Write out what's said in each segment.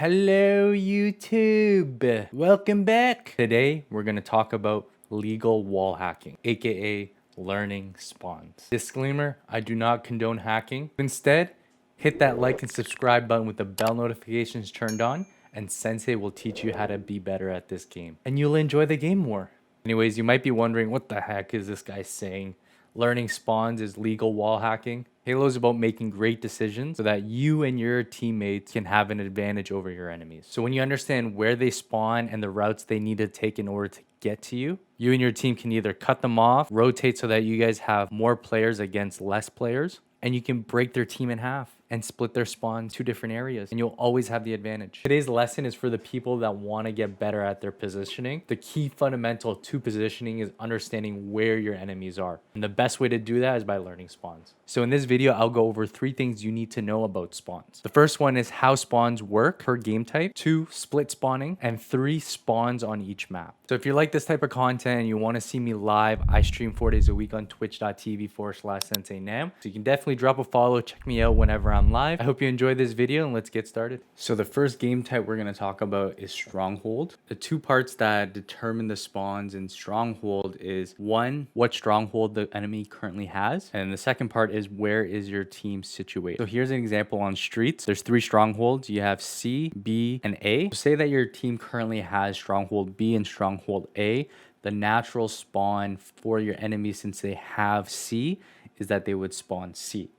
Hello YouTube! Welcome back! Today we're going to talk about legal wall hacking, aka learning spawns. Disclaimer, I do not condone hacking. Instead, hit that like and subscribe button with the bell notifications turned on, and Sensei will teach you how to be better at this game. And you'll enjoy the game more. Anyways, you might be wondering, what the heck is this guy saying? Learning spawns is legal wall hacking. Halo is about making great decisions so that you and your teammates can have an advantage over your enemies. So when you understand where they spawn and the routes they need to take in order to get to you, you and your team can either cut them off, rotate so that you guys have more players against less players, and you can break their team in half and split their spawn to different areas, and you'll always have the advantage. Today's lesson is for the people that want to get better at their positioning. The key fundamental to positioning is understanding where your enemies are. And the best way to do that is by learning spawns. So in this video, I'll go over 3 things you need to know about spawns. The first one is how spawns work per game type, 2, split spawning, and 3, spawns on each map. So if you like this type of content and you want to see me live, I stream 4 days a week on twitch.tv/SenseiNam. So you can definitely drop a follow, check me out whenever I'm live. I hope you enjoyed this video and let's get started. So the first game type we're going to talk about is Stronghold. The 2 parts that determine the spawns in Stronghold is 1, what stronghold the enemy currently has, and the second part is where is your team situated. So here's an example on streets. There's 3 strongholds. You have C, B, and A. So say that your team currently has stronghold B and stronghold A. The natural spawn for your enemy, since they have C, is that they would spawn C.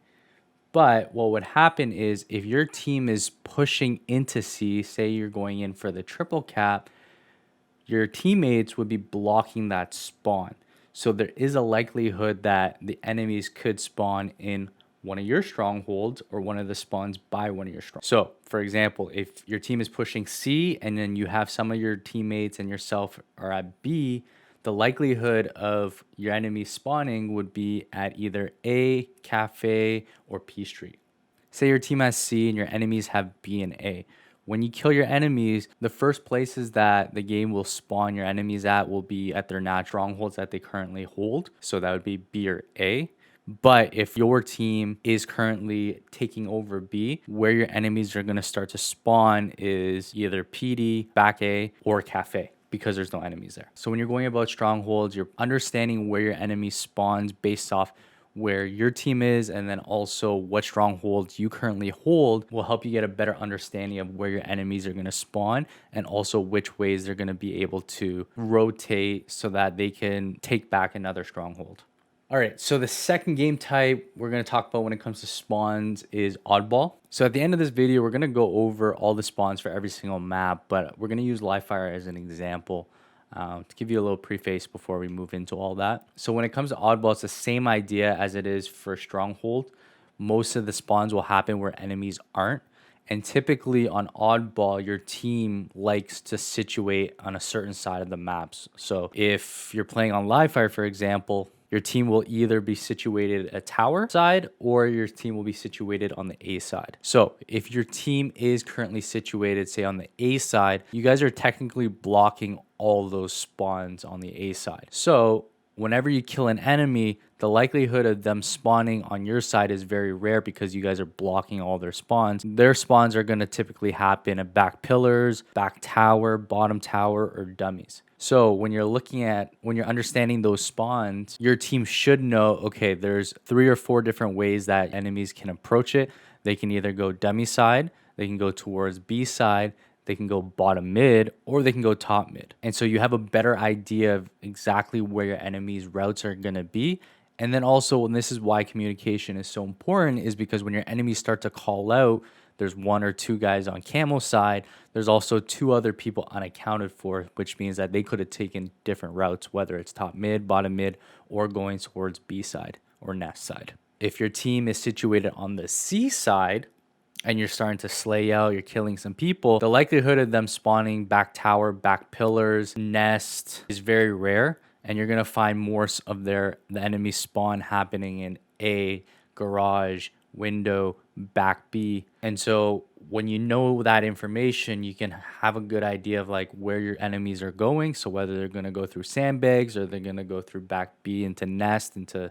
But what would happen is if your team is pushing into C, say you're going in for the triple cap, your teammates would be blocking that spawn. So there is a likelihood that the enemies could spawn in one of your strongholds or one of the spawns by one of your strongholds. So for example, if your team is pushing C and then you have some of your teammates and yourself are at B, the likelihood of your enemy spawning would be at either A, Cafe, or P Street. Say your team has C and your enemies have B and A. When you kill your enemies, the first places that the game will spawn your enemies at will be at their natural strongholds that they currently hold. So that would be B or A. But if your team is currently taking over B, where your enemies are going to start to spawn is either PD, back A, or Cafe, because there's no enemies there. So when you're going about strongholds, you're understanding where your enemy spawns based off where your team is, and then also what strongholds you currently hold will help you get a better understanding of where your enemies are going to spawn and also which ways they're going to be able to rotate so that they can take back another stronghold. All right, so the second game type we're going to talk about when it comes to spawns is oddball. So at the end of this video, we're going to go over all the spawns for every single map, but we're going to use live fire as an example to give you a little preface before we move into all that. So when it comes to oddball, it's the same idea as it is for stronghold. Most of the spawns will happen where enemies aren't. And typically on oddball, your team likes to situate on a certain side of the maps. So if you're playing on live fire, for example, your team will either be situated a tower side or your team will be situated on the A side. So if your team is currently situated, say on the A side, you guys are technically blocking all those spawns on the A side. So whenever you kill an enemy, the likelihood of them spawning on your side is very rare because you guys are blocking all their spawns. Their spawns are going to typically happen at back pillars, back tower, bottom tower, or dummies. So when you're understanding those spawns, your team should know, okay, there's 3 or 4 different ways that enemies can approach it. They can either go dummy side, they can go towards B side, they can go bottom mid, or they can go top mid. And so you have a better idea of exactly where your enemy's routes are going to be. And then also, and this is why communication is so important, is because when your enemies start to call out, there's 1 or 2 guys on camo side, there's also 2 other people unaccounted for, which means that they could have taken different routes, whether it's top mid, bottom mid, or going towards B side or nest side. If your team is situated on the C side, and you're starting to slay out, you're killing some people, the likelihood of them spawning back tower, back pillars, nest is very rare. And you're going to find more of the enemy spawn happening in A, garage, window, back B. And so when you know that information, you can have a good idea of like where your enemies are going. So whether they're going to go through sandbags or they're going to go through back B into nest into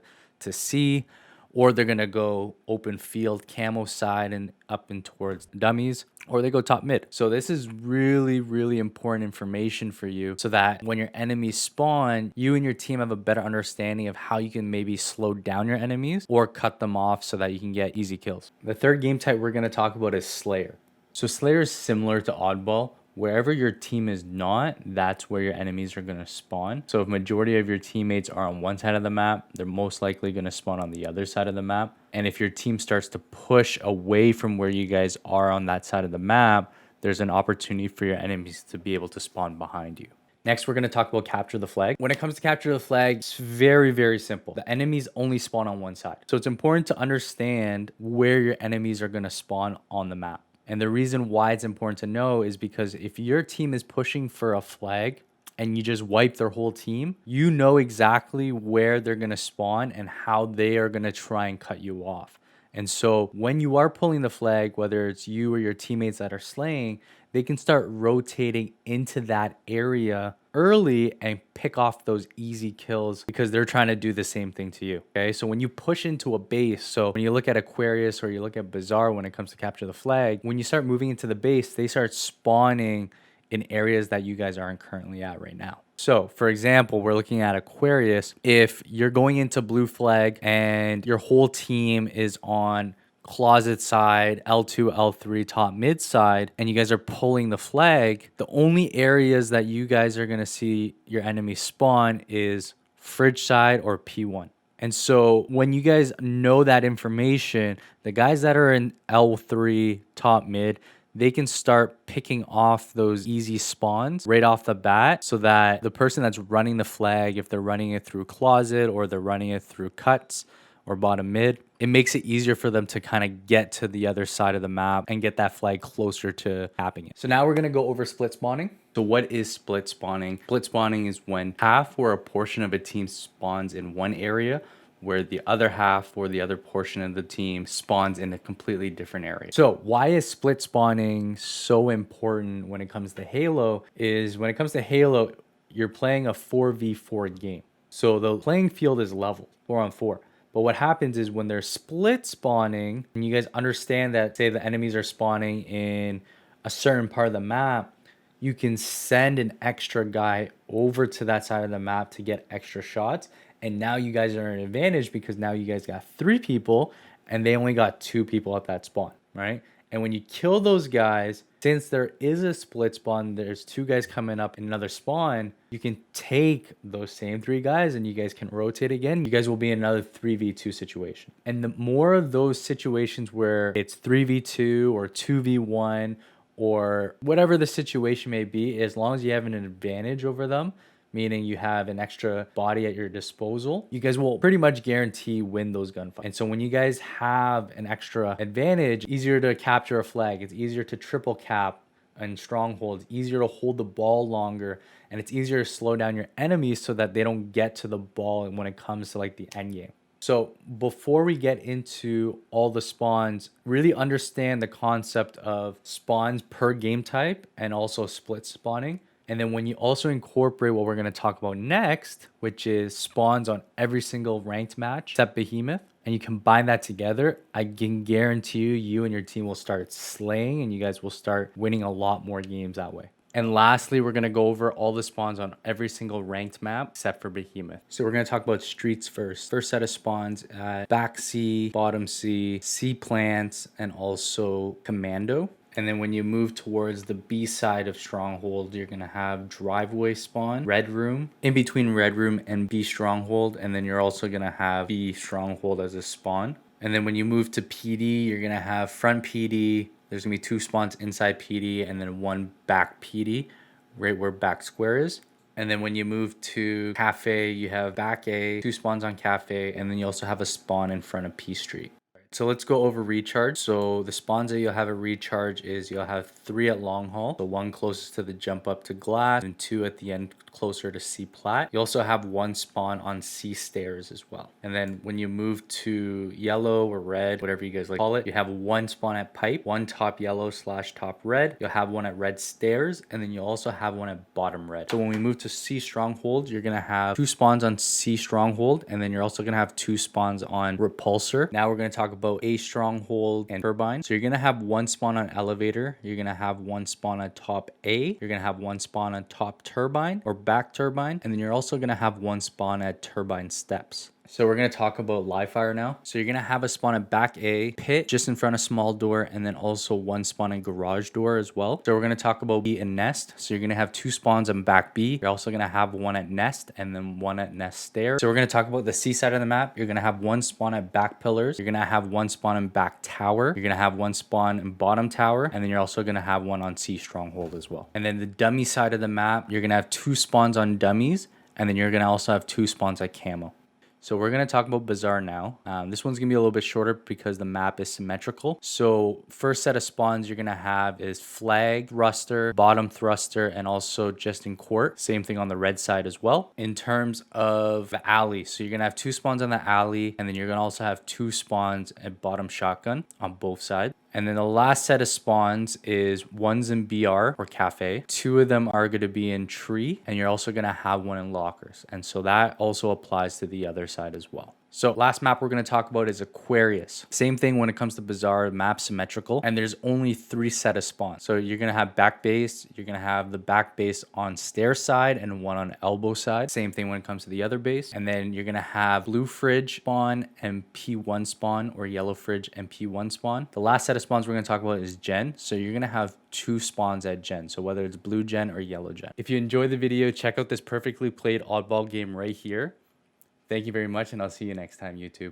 C, or they're gonna go open field camo side and up and towards dummies, or they go top mid. So this is really, really important information for you so that when your enemies spawn, you and your team have a better understanding of how you can maybe slow down your enemies or cut them off so that you can get easy kills. The third game type we're gonna talk about is Slayer. So Slayer is similar to Oddball. Wherever your team is not, that's where your enemies are going to spawn. So if majority of your teammates are on one side of the map, they're most likely going to spawn on the other side of the map. And if your team starts to push away from where you guys are on that side of the map, there's an opportunity for your enemies to be able to spawn behind you. Next, we're going to talk about capture the flag. When it comes to capture the flag, it's very, very simple. The enemies only spawn on one side. So it's important to understand where your enemies are going to spawn on the map. And the reason why it's important to know is because if your team is pushing for a flag and you just wipe their whole team, you know exactly where they're going to spawn and how they are going to try and cut you off. And so when you are pulling the flag, whether it's you or your teammates that are slaying, they can start rotating into that area early and pick off those easy kills because they're trying to do the same thing to you. Okay, so when you push into a base, so when you look at Aquarius or you look at Bazaar when it comes to capture the flag, when you start moving into the base, they start spawning in areas that you guys aren't currently at right now. So for example, we're looking at Aquarius. If you're going into blue flag and your whole team is on closet side, L2, L3, top mid side, and you guys are pulling the flag, the only areas that you guys are going to see your enemy spawn is fridge side or P1. And so when you guys know that information, the guys that are in L3, top mid, they can start picking off those easy spawns right off the bat so that the person that's running the flag, if they're running it through closet or they're running it through cuts or bottom mid, it makes it easier for them to kind of get to the other side of the map and get that flag closer to tapping it. So now we're going to go over split spawning. So what is split spawning? Split spawning is when half or a portion of a team spawns in one area where the other half or the other portion of the team spawns in a completely different area. So why is split spawning so important when it comes to Halo is when it comes to Halo, you're playing a 4v4 game. So the playing field is level 4-on-4. But what happens is when they're split spawning, and you guys understand that, say the enemies are spawning in a certain part of the map, you can send an extra guy over to that side of the map to get extra shots. And now you guys are at an advantage because now you guys got 3 people and they only got 2 people at that spawn, right? And when you kill those guys, since there is a split spawn, there's 2 guys coming up in another spawn, you can take those same 3 guys and you guys can rotate again. You guys will be in another 3v2 situation. And the more of those situations where it's 3v2 or 2v1 or whatever the situation may be, as long as you have an advantage over them, meaning you have an extra body at your disposal, you guys will pretty much guarantee win those gunfights. And so when you guys have an extra advantage, easier to capture a flag, it's easier to triple cap and strongholds, easier to hold the ball longer, and it's easier to slow down your enemies so that they don't get to the ball when it comes to like the end game. So before we get into all the spawns, really understand the concept of spawns per game type and also split spawning. And then when you also incorporate what we're going to talk about next, which is spawns on every single ranked match except Behemoth, and you combine that together, I can guarantee you and your team will start slaying and you guys will start winning a lot more games that way. And lastly, we're going to go over all the spawns on every single ranked map except for Behemoth. So we're going to talk about streets first. First set of spawns at back C, bottom C, C plants, and also commando. And then when you move towards the B side of Stronghold, you're going to have driveway spawn, red room, in between red room and B Stronghold. And then you're also going to have B Stronghold as a spawn. And then when you move to PD, you're going to have front PD. There's going to be 2 spawns inside PD and then 1 back PD, right where back square is. And then when you move to Cafe, you have back A, 2 spawns on Cafe, and then you also have a spawn in front of P Street. So let's go over recharge. So the spawns that you'll have a recharge is you'll have 3 at long haul. So 1 closest to the jump up to glass and 2 at the end closer to C plat. You also have one spawn on C stairs as well. And then when you move to yellow or red, whatever you guys like to call it, you have one spawn at pipe, one top yellow / top red. You'll have one at red stairs, and then you'll also have one at bottom red. So when we move to C stronghold, you're gonna have 2 spawns on C stronghold, and then you're also gonna have 2 spawns on repulsor. Now we're gonna talk about A stronghold and turbine. So you're gonna have 1 spawn on elevator, you're gonna have 1 spawn on top A, you're gonna have 1 spawn on top turbine or back turbine, and then you're also gonna have 1 spawn at turbine steps. So we're going to talk about live fire now. So you're going to have a spawn at back A, pit just in front of small door, and then also 1 spawn in garage door as well. So we're going to talk about B and nest. So you're going to have 2 spawns on back B. You're also going to have 1 at nest and then 1 at nest stair. So we're going to talk about the C side of the map. You're going to have 1 spawn at back pillars. You're going to have 1 spawn in back tower. You're going to have 1 spawn in bottom tower. And then you're also going to have 1 on C stronghold as well. And then the dummy side of the map, you're going to have 2 spawns on dummies. And then you're going to also have 2 spawns at camo. So we're going to talk about Bazaar now. This one's going to be a little bit shorter because the map is symmetrical. So first set of spawns you're going to have is flag, thruster, bottom thruster, and also just in court. Same thing on the red side as well. In terms of the alley, so you're going to have 2 spawns on the alley, and then you're going to also have 2 spawns at bottom shotgun on both sides. And then the last set of spawns is one's in BR or cafe. 2 of them are going to be in tree, and you're also going to have 1 in lockers. And so that also applies to the other side as well. So last map we're going to talk about is Aquarius. Same thing when it comes to Bazaar, map symmetrical, and there's only 3 set of spawns. So you're going to have back base, you're going to have the back base on stair side and 1 on elbow side. Same thing when it comes to the other base. And then you're going to have blue fridge spawn and P1 spawn, or yellow fridge and P1 spawn. The last set of spawns we're going to talk about is gen. So you're going to have 2 spawns at gen. So whether it's blue gen or yellow gen. If you enjoyed the video, check out this perfectly played oddball game right here. Thank you very much, and I'll see you next time, YouTube.